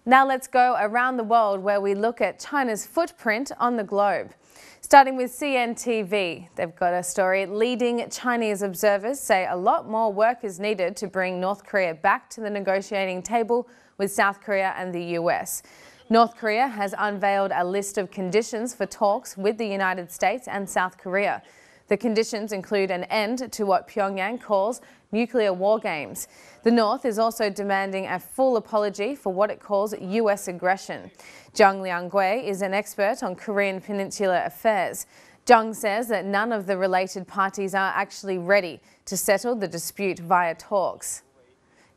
Now let's go around the world where we look at China's footprint on the globe. Starting with CNTV, they've got a story. Leading Chinese observers say a lot more work is needed to bring North Korea back to the negotiating table with South Korea and the US. North Korea has unveiled a list of conditions for talks with the United States and South Korea. The conditions include an end to what Pyongyang calls nuclear war games. The North is also demanding a full apology for what it calls US aggression. Zhang Lianggui is an expert on Korean Peninsula affairs. Zhang says that none of the related parties are actually ready to settle the dispute via talks.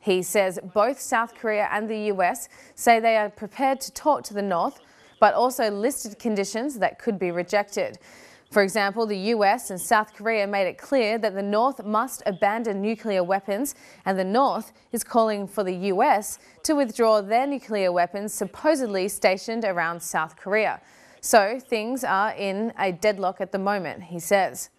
He says both South Korea and the US say they are prepared to talk to the North, but also listed conditions that could be rejected. For example, the US and South Korea made it clear that the North must abandon nuclear weapons, and the North is calling for the US to withdraw their nuclear weapons supposedly stationed around South Korea. So things are in a deadlock at the moment, he says.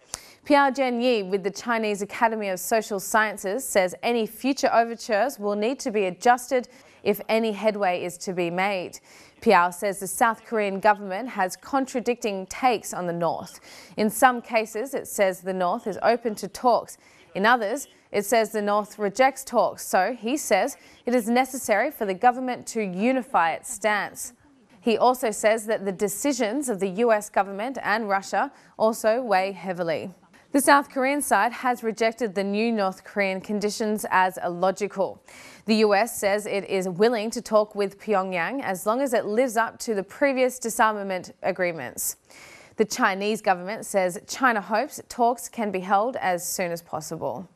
Piao Zhenyi with the Chinese Academy of Social Sciences says any future overtures will need to be adjusted if any headway is to be made. Piao says the South Korean government has contradicting takes on the North. In some cases, it says the North is open to talks. In others, it says the North rejects talks. So he says it is necessary for the government to unify its stance. He also says that the decisions of the US government and Russia also weigh heavily. The South Korean side has rejected the new North Korean conditions as illogical. The US says it is willing to talk with Pyongyang as long as it lives up to the previous disarmament agreements. The Chinese government says China hopes talks can be held as soon as possible.